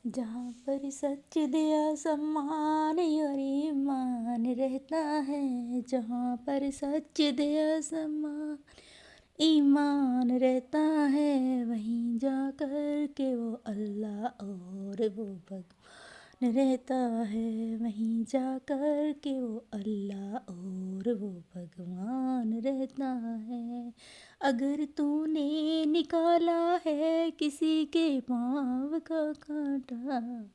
जहाँ पर सच दया सम्मान और ईमान रहता है, जहाँ पर सच दया सम्मान ईमान रहता है, वहीं जाकर के वो अल्लाह और वो भगवान रहता है, वहीं जाकर के वो अल्लाह और वो भगवान रहता है। अगर तूने निकाला है किसी के पाँव का कांटा,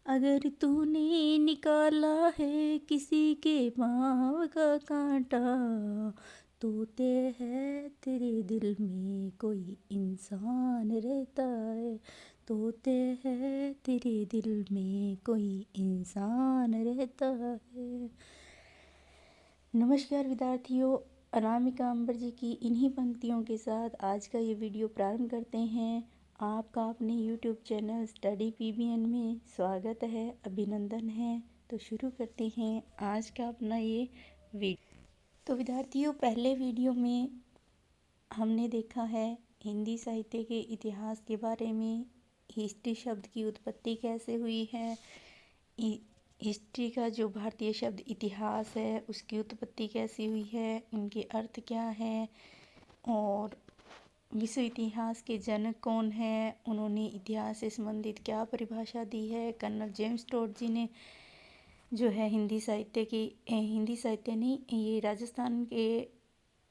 अगर तूने निकाला है किसी के पाँव का कांटा, तोते है तेरे दिल में कोई इंसान रहता है, तोते है तेरे दिल में कोई इंसान रहता है। नमस्कार विद्यार्थियों, अनामिका अंबर जी की इन्हीं पंक्तियों के साथ आज का ये वीडियो प्रारंभ करते हैं। आपका अपने YouTube चैनल स्टडी PBN में स्वागत है, अभिनंदन है। तो शुरू करते हैं आज का अपना ये वीडियो। तो विद्यार्थियों, पहले वीडियो में हमने देखा है हिंदी साहित्य के इतिहास के बारे में। हिस्ट्री शब्द की उत्पत्ति कैसे हुई है, हिस्ट्री का जो भारतीय शब्द इतिहास है उसकी उत्पत्ति कैसी हुई है, इनके अर्थ क्या है, और विश्व इतिहास के जनक कौन है, उन्होंने इतिहास से संबंधित क्या परिभाषा दी है। कर्नल जेम्स टोड जी ने जो है हिंदी साहित्य नहीं, ये राजस्थान के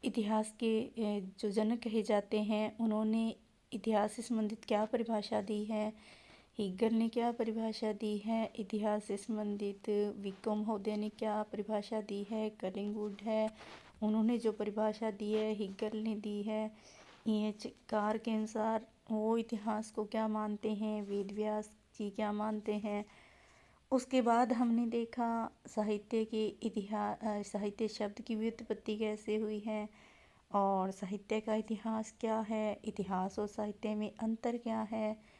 इतिहास के जो जनक कहे जाते हैं, उन्होंने इतिहास से संबंधित क्या परिभाषा दी है। हिगल ने क्या परिभाषा दी है इतिहास से संबंधित, विक्रम महोदय ने क्या परिभाषा दी है, कलिंगवुड है उन्होंने जो परिभाषा दी है हिगल ने दी है। E.H. कार के अनुसार वो इतिहास को क्या मानते हैं, वेद व्यास जी क्या मानते हैं। उसके बाद हमने देखा साहित्य शब्द की व्युत्पत्ति कैसे हुई है, और साहित्य का इतिहास क्या है, इतिहास और साहित्य में अंतर क्या है।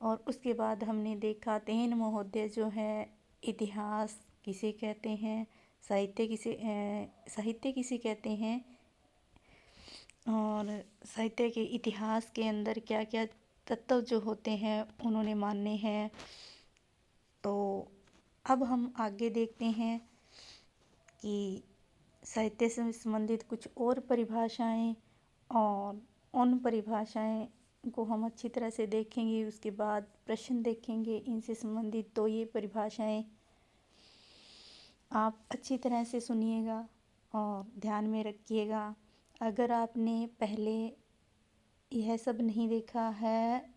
और उसके बाद हमने देखा तेन महोदय जो है इतिहास किसे कहते हैं, साहित्य किसे कहते हैं, और साहित्य के इतिहास के अंदर क्या क्या तत्व जो होते हैं उन्होंने मानने हैं। तो अब हम आगे देखते हैं कि साहित्य से संबंधित कुछ और परिभाषाएं, और उन परिभाषाएं को हम अच्छी तरह से देखेंगे। उसके बाद प्रश्न देखेंगे इनसे संबंधित। तो ये परिभाषाएं आप अच्छी तरह से सुनिएगा और ध्यान में रखिएगा। अगर आपने पहले यह सब नहीं देखा है,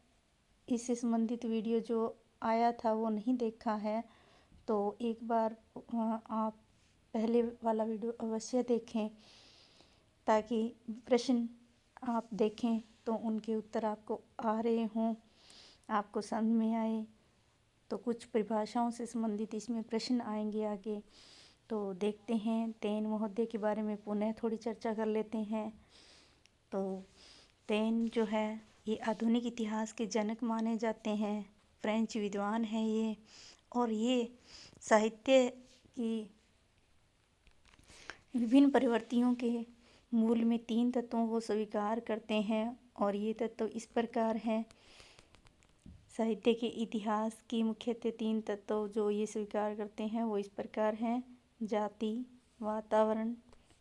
इससे संबंधित वीडियो जो आया था वो नहीं देखा है, तो एक बार आप पहले वाला वीडियो अवश्य देखें, ताकि प्रश्न आप देखें तो उनके उत्तर आपको आ रहे हों, आपको समझ में आए। तो कुछ परिभाषाओं से संबंधित इसमें प्रश्न आएंगे आगे। तो देखते हैं, तेन महोदय के बारे में पुनः थोड़ी चर्चा कर लेते हैं। तो तेन जो है ये आधुनिक इतिहास के जनक माने जाते हैं, फ्रेंच विद्वान हैं ये, और ये साहित्य की विभिन्न प्रवृत्तियों के मूल में 3 तत्वों को स्वीकार करते हैं, और ये तत्व इस प्रकार हैं। साहित्य के इतिहास की मुख्यतः 3 तत्व जो ये स्वीकार करते हैं वो इस प्रकार हैं: जाति, वातावरण,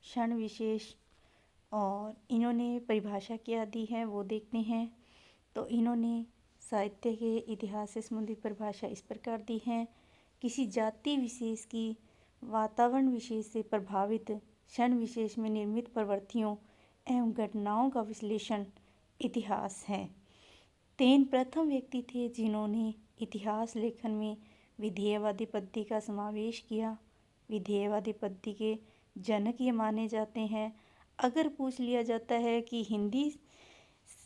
क्षण विशेष। और इन्होंने परिभाषा क्या दी है वो देखते हैं। तो इन्होंने साहित्य के इतिहास से संबंधित परिभाषा इस प्रकार दी है: किसी जाति विशेष की वातावरण विशेष से प्रभावित क्षण विशेष में निर्मित प्रवृत्तियों एवं घटनाओं का विश्लेषण इतिहास है। तेन प्रथम व्यक्ति थे जिन्होंने इतिहास लेखन में विधेयवादी पद्धति का समावेश किया। विधेयवादी पद्धति के जनक ये माने जाते हैं। अगर पूछ लिया जाता है कि हिंदी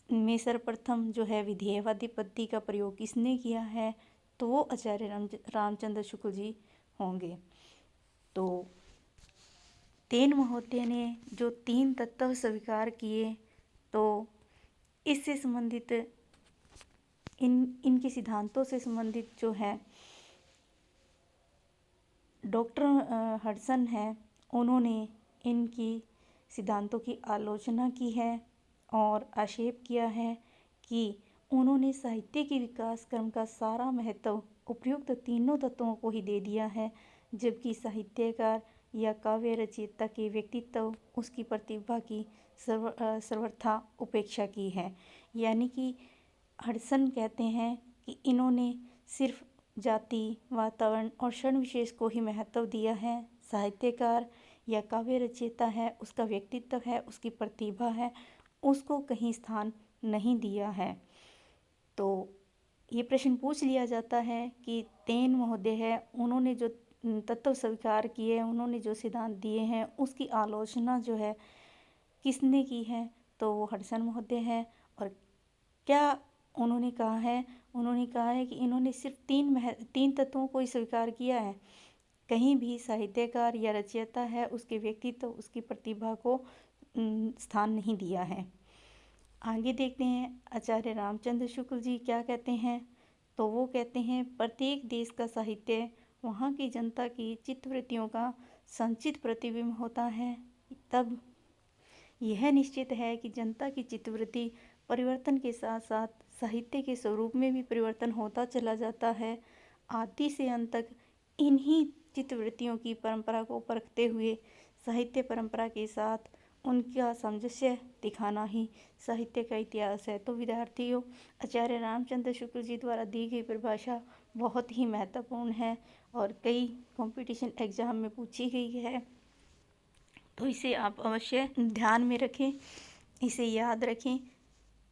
में सर्वप्रथम जो है विधेयवादी पद्धति का प्रयोग किसने किया है, तो वो आचार्य रामचंद्र शुक्ल जी होंगे। तो तेन महोदय ने जो 3 तत्व स्वीकार किए, तो इससे संबंधित इनके सिद्धांतों से संबंधित जो है डॉक्टर हडसन है, उन्होंने इनकी सिद्धांतों की आलोचना की है और आक्षेप किया है कि उन्होंने साहित्य के विकास क्रम का सारा महत्व उपयुक्त तीनों तत्वों को ही दे दिया है, जबकि साहित्यकार या काव्य रचयिता के व्यक्तित्व, उसकी प्रतिभा की सर्वथा उपेक्षा की है। यानी कि हडसन कहते हैं कि इन्होंने सिर्फ जाति, वातावरण और क्षण विशेष को ही महत्व दिया है। साहित्यकार या काव्य रचयिता है, उसका व्यक्तित्व है, उसकी प्रतिभा है, उसको कहीं स्थान नहीं दिया है। तो ये प्रश्न पूछ लिया जाता है कि तेन महोदय है, उन्होंने जो तत्व स्वीकार किए, उन्होंने जो सिद्धांत दिए हैं, उसकी आलोचना जो है किसने की है, तो वो हडसन महोदय है। और क्या उन्होंने कहा है? उन्होंने कहा है कि इन्होंने सिर्फ तीन तत्वों को ही स्वीकार किया है, कहीं भी साहित्यकार या रचयिता है उसके व्यक्तित्व, उसकी प्रतिभा को स्थान नहीं दिया है। आगे देखते हैं आचार्य रामचंद्र शुक्ल जी क्या कहते हैं। तो वो कहते हैं, प्रत्येक देश का साहित्य वहाँ की जनता की चित्तवृत्तियों का संचित प्रतिबिंब होता है। तब यह निश्चित है कि जनता की चित्तवृत्ति परिवर्तन के साथ साथ साहित्य के स्वरूप में भी परिवर्तन होता चला जाता है। आदि से अंत तक इन्हीं चित्तवृत्तियों की परंपरा को परखते हुए साहित्य परंपरा के साथ उनका सामंजस्य दिखाना ही साहित्य का इतिहास है। तो विद्यार्थियों, आचार्य रामचंद्र शुक्ल जी द्वारा दी गई परिभाषा बहुत ही महत्वपूर्ण है और कई कंपटीशन एग्जाम में पूछी गई है, तो इसे आप अवश्य ध्यान में रखें, इसे याद रखें।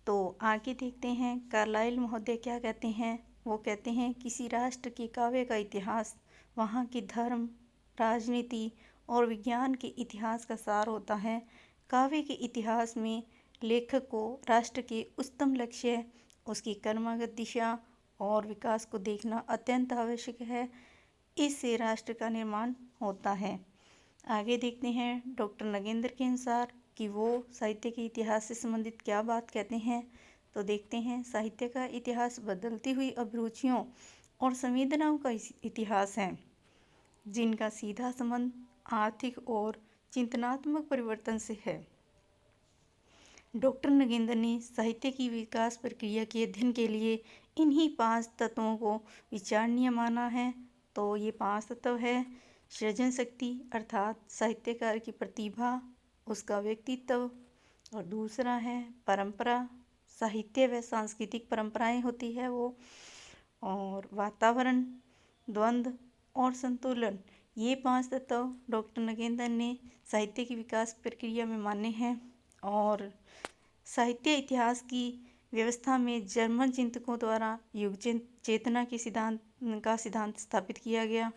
तो आगे देखते हैं कार्लाइल महोदय क्या कहते हैं। वो कहते हैं, किसी राष्ट्र के काव्य का इतिहास वहाँ की धर्म, राजनीति और विज्ञान के इतिहास का सार होता है। काव्य के इतिहास में लेखक को राष्ट्र के उच्चतम लक्ष्य, उसकी कर्मगत दिशा और विकास को देखना अत्यंत आवश्यक है। इससे राष्ट्र का निर्माण होता है। आगे देखते हैं डॉक्टर नगेंद्र के अनुसार कि वो साहित्य के इतिहास से संबंधित क्या बात कहते हैं। तो देखते हैं, साहित्य का इतिहास बदलती हुई अभिरुचियों और संवेदनाओं का इतिहास है, जिनका सीधा संबंध आर्थिक और चिंतनात्मक परिवर्तन से है। डॉक्टर नगेंद्र ने साहित्य की विकास प्रक्रिया के अध्ययन के लिए इन्हीं 5 तत्वों को विचारणीय माना है। तो ये 5 तत्व है, सृजन शक्ति अर्थात साहित्यकार की प्रतिभा, उसका व्यक्तित्व, और दूसरा है परंपरा, साहित्य व सांस्कृतिक परंपराएं होती है वो, और वातावरण, द्वंद्व और संतुलन। ये 5 तत्व डॉक्टर नगेंद्र ने साहित्य की विकास प्रक्रिया में माने हैं। और साहित्य इतिहास की व्यवस्था में जर्मन चिंतकों द्वारा युग चेतना के सिद्धांत स्थापित किया गया।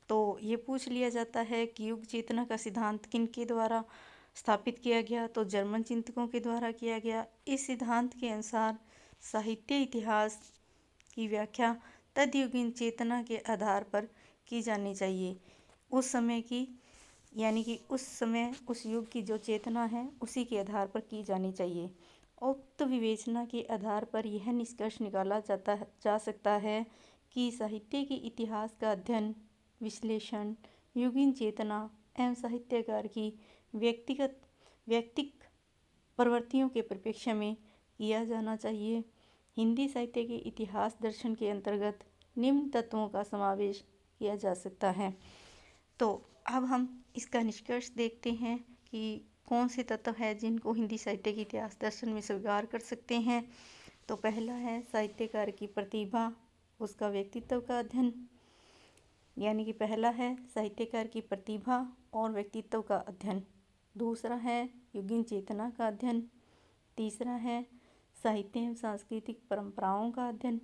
तो ये पूछ लिया जाता है कि युग चेतना का सिद्धांत किन के द्वारा स्थापित किया गया, तो जर्मन चिंतकों के द्वारा किया गया। इस सिद्धांत के अनुसार साहित्य इतिहास की व्याख्या तद्युगीन चेतना के आधार पर की जानी चाहिए, उस समय की, यानी कि उस समय उस युग की जो चेतना है उसी के आधार पर की जानी चाहिए। उक्त विवेचना के आधार पर यह निष्कर्ष निकाला जा सकता है कि साहित्य के इतिहास का अध्ययन, विश्लेषण युगीन चेतना एवं साहित्यकार की व्यक्तिक प्रवृत्तियों के परिप्रेक्ष्य में किया जाना चाहिए। हिंदी साहित्य के इतिहास दर्शन के अंतर्गत निम्न तत्वों का समावेश किया जा सकता है। तो अब हम इसका निष्कर्ष देखते हैं कि कौन से तत्व है जिनको हिंदी साहित्य के इतिहास दर्शन में स्वीकार कर सकते हैं। तो पहला है साहित्यकार की प्रतिभा, उसका व्यक्तित्व का अध्ययन, यानी कि पहला है साहित्यकार की प्रतिभा और व्यक्तित्व का अध्ययन। दूसरा है युगीन चेतना का अध्ययन। तीसरा है साहित्य एवं सांस्कृतिक परंपराओं का अध्ययन।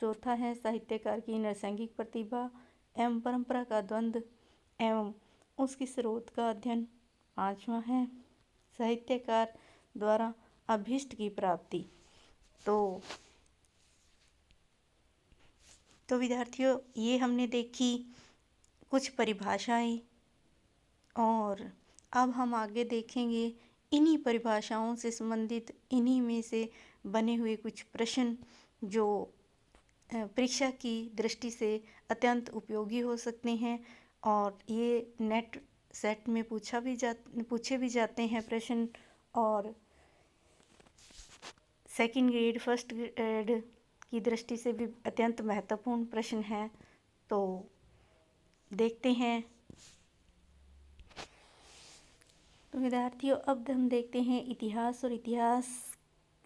चौथा है साहित्यकार की नैसर्गिक प्रतिभा एवं परंपरा का द्वंद्व एवं उसके स्रोत का अध्ययन। पांचवा है साहित्यकार द्वारा अभीष्ट की प्राप्ति। तो विद्यार्थियों, ये हमने देखी कुछ परिभाषाएं, और अब हम आगे देखेंगे इन्हीं परिभाषाओं से संबंधित, इन्हीं में से बने हुए कुछ प्रश्न जो परीक्षा की दृष्टि से अत्यंत उपयोगी हो सकते हैं। और ये नेट सेट में पूछे भी जाते हैं प्रश्न, और सेकंड ग्रेड फर्स्ट ग्रेड की दृष्टि से भी अत्यंत महत्वपूर्ण प्रश्न है। तो देखते हैं। तो विद्यार्थियों, अब हम देखते हैं इतिहास और इतिहास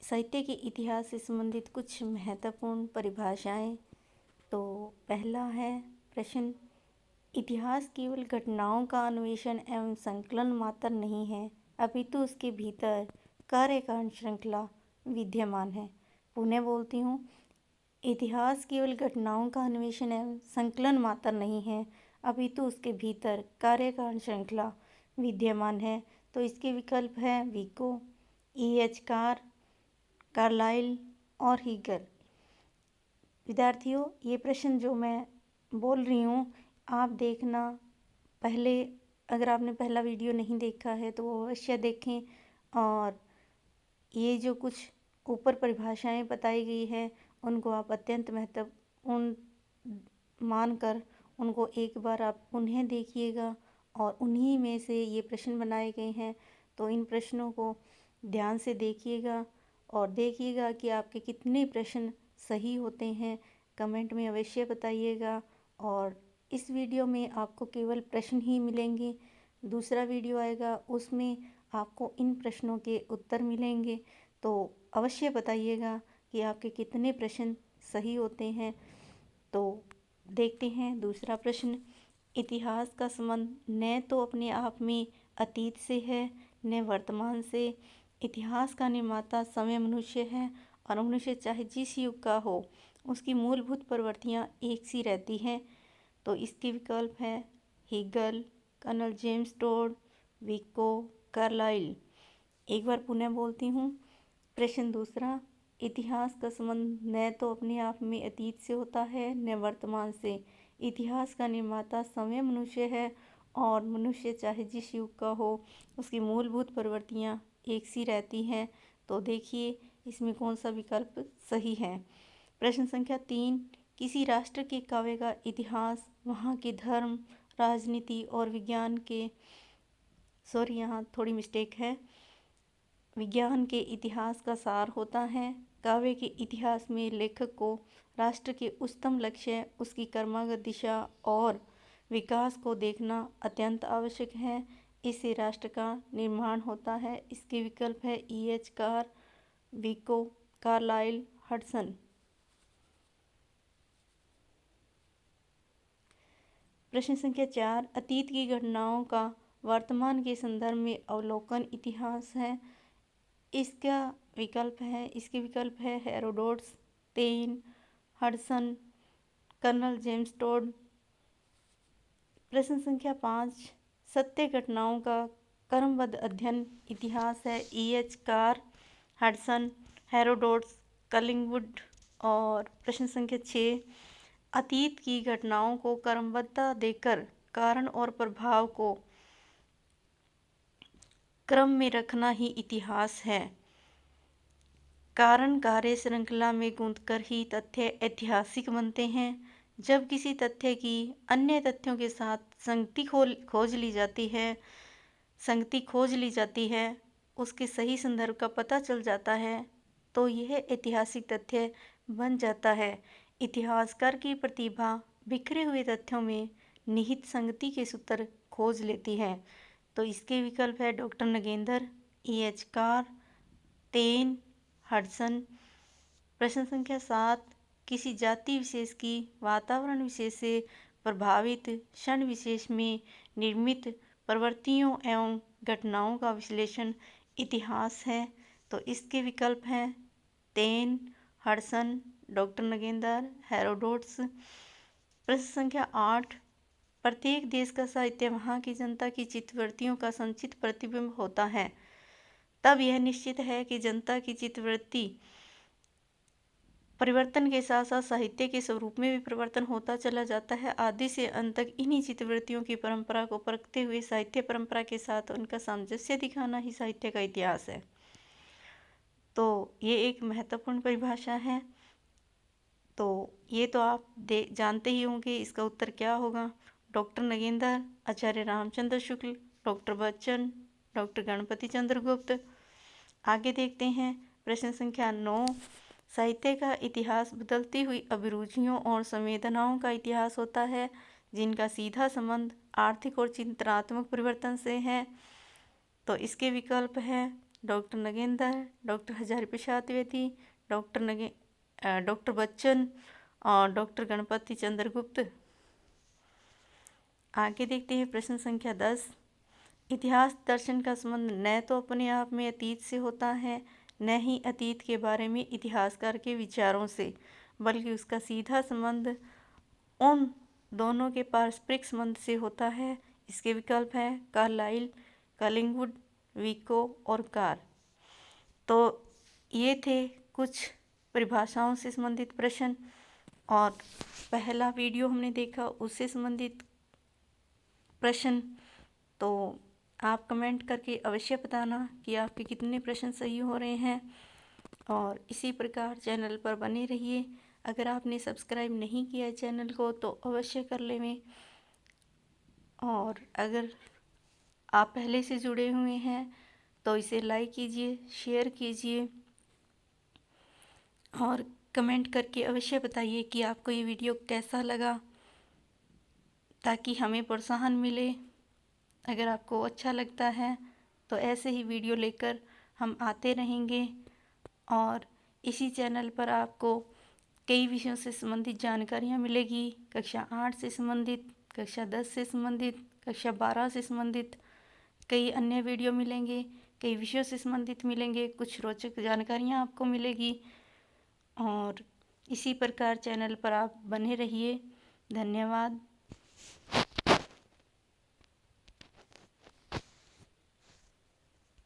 साहित्य के इतिहास से संबंधित कुछ महत्वपूर्ण परिभाषाएं। तो पहला है प्रश्न, इतिहास केवल घटनाओं का अन्वेषण एवं संकलन मात्र नहीं है, अपितु उसके भीतर कार्य कारण श्रृंखला विद्यमान है। पुनः बोलती हूँ, इतिहास केवल घटनाओं का अन्वेषण एवं संकलन मात्र नहीं है, अपितु उसके भीतर कार्य कारण श्रृंखला विद्यमान है। तो इसके विकल्प है विको, E.H. कार्लाइल और हीगल। विद्यार्थियों, ये प्रश्न जो मैं बोल रही हूँ आप देखना। पहले अगर आपने पहला वीडियो नहीं देखा है तो वो अवश्य देखें, और ये जो कुछ ऊपर परिभाषाएं बताई गई हैं उनको आप अत्यंत महत्वपूर्ण मानकर उनको एक बार आप उन्हें देखिएगा, और उन्हीं में से ये प्रश्न बनाए गए हैं। तो इन प्रश्नों को ध्यान से देखिएगा और देखिएगा कि आपके कितने प्रश्न सही होते हैं। कमेंट में अवश्य बताइएगा। और इस वीडियो में आपको केवल प्रश्न ही मिलेंगे, दूसरा वीडियो आएगा उसमें आपको इन प्रश्नों के उत्तर मिलेंगे। तो अवश्य बताइएगा कि आपके कितने प्रश्न सही होते हैं। तो देखते हैं दूसरा प्रश्न, इतिहास का संबंध न तो अपने आप में अतीत से है न वर्तमान से। इतिहास का निर्माता समय मनुष्य है, और मनुष्य चाहे जिस युग का हो उसकी मूलभूत प्रवृत्तियाँ एक सी रहती हैं। तो इसके विकल्प है Hegel, Colonel James Tod, Vico, Carlyle. एक बार पुनः बोलती हूँ। प्रश्न दूसरा, इतिहास का संबंध न तो अपने आप में अतीत से होता है न वर्तमान से। इतिहास का निर्माता समय मनुष्य है, और मनुष्य चाहे जिस युग का हो उसकी मूलभूत प्रवृत्तियाँ एक सी रहती हैं। तो देखिए इसमें कौन सा विकल्प सही है। प्रश्न संख्या 3, किसी राष्ट्र के काव्य का इतिहास वहाँ के धर्म, राजनीति और विज्ञान के यहाँ थोड़ी मिस्टेक है, विज्ञान के इतिहास का सार होता है। काव्य के इतिहास में लेखक को राष्ट्र के उच्चतम लक्ष्य, उसकी कर्मगत दिशा और विकास को देखना अत्यंत आवश्यक है। इससे राष्ट्र का निर्माण होता है। इसके विकल्प है E.H. Vico, Carlyle, Hudson. प्रश्न संख्या 4, अतीत की घटनाओं का वर्तमान के संदर्भ में अवलोकन इतिहास है। इसके विकल्प है हेरोडोट्स, तेन, हडसन, कर्नल जेम्स टोड। प्रश्न संख्या 5, सत्य घटनाओं का क्रमबद्ध अध्ययन इतिहास है। E.H. Hudson, Herodotus, Collingwood. और प्रश्न संख्या 6, अतीत की घटनाओं को क्रमबद्धता देकर कारण और प्रभाव को क्रम में रखना ही इतिहास है। कारण कार्य श्रृंखला में गूंथकर ही तथ्य ऐतिहासिक बनते हैं। जब किसी तथ्य की अन्य तथ्यों के साथ संगति खोज ली जाती है, उसके सही संदर्भ का पता चल जाता है, तो यह ऐतिहासिक तथ्य बन जाता है। इतिहासकार की प्रतिभा बिखरे हुए तथ्यों में निहित संगति के सूत्र खोज लेती है। तो इसके विकल्प है डॉक्टर नगेंद्र, E.H. तेन, हडसन। प्रश्न संख्या 7, किसी जाति विशेष की वातावरण विशेष से प्रभावित क्षण विशेष में निर्मित प्रवृत्तियों एवं घटनाओं का विश्लेषण इतिहास है। तो इसके विकल्प हैं तेन, हडसन, डॉक्टर नगेंद्र, हेरोडोट्स। प्रश्न संख्या 8, प्रत्येक देश का साहित्य वहाँ की जनता की चित्तवृत्तियों का संचित प्रतिबिंब होता है। तब यह निश्चित है कि जनता की चित्तवृत्ति परिवर्तन के साथ साथ साहित्य के स्वरूप में भी परिवर्तन होता चला जाता है। आदि से अंत तक इन्हीं चित्तवृत्तियों की परंपरा को परखते हुए साहित्य परंपरा के साथ उनका सामंजस्य दिखाना ही साहित्य का इतिहास है। तो ये एक महत्वपूर्ण परिभाषा है। तो ये तो आप जानते ही होंगे इसका उत्तर क्या होगा। डॉक्टर नगेंद्र, आचार्य रामचंद्र शुक्ल, डॉक्टर बच्चन, डॉक्टर गणपति चंद्र गुप्त। आगे देखते हैं प्रश्न संख्या 9, साहित्य का इतिहास बदलती हुई अभिरुचियों और संवेदनाओं का इतिहास होता है, जिनका सीधा संबंध आर्थिक और चिंतनात्मक परिवर्तन से है। तो इसके विकल्प हैं doctor Nagendra, doctor Hazari Prasad Dwivedi, doctor Bachchan और डॉक्टर गणपति चंद्रगुप्त। आगे देखते हैं प्रश्न संख्या 10, इतिहास दर्शन का संबंध न तो अपने आप में अतीत से होता है, न ही अतीत के बारे में इतिहासकार के विचारों से, बल्कि उसका सीधा संबंध उन दोनों के पारस्परिक संबंध से होता है। इसके विकल्प हैं कार्लाइल, कलिंगवुड, विको और कार। तो ये थे कुछ परिभाषाओं से संबंधित प्रश्न, और पहला वीडियो हमने देखा उससे संबंधित प्रश्न। तो आप कमेंट करके अवश्य बताना कि आपके कितने प्रश्न सही हो रहे हैं, और इसी प्रकार चैनल पर बने रहिए। अगर आपने सब्सक्राइब नहीं किया है चैनल को तो अवश्य कर लें, और अगर आप पहले से जुड़े हुए हैं तो इसे लाइक कीजिए, शेयर कीजिए और कमेंट करके अवश्य बताइए कि आपको ये वीडियो कैसा लगा, ताकि हमें प्रोत्साहन मिले। अगर आपको अच्छा लगता है तो ऐसे ही वीडियो लेकर हम आते रहेंगे, और इसी चैनल पर आपको कई विषयों से संबंधित जानकारियाँ मिलेगी। कक्षा 8 से संबंधित, कक्षा 10 से संबंधित, कक्षा 12 से संबंधित कई अन्य वीडियो मिलेंगे, कई विषयों से संबंधित मिलेंगे, कुछ रोचक जानकारियाँ आपको मिलेगी। और इसी प्रकार चैनल पर आप बने रहिए। धन्यवाद।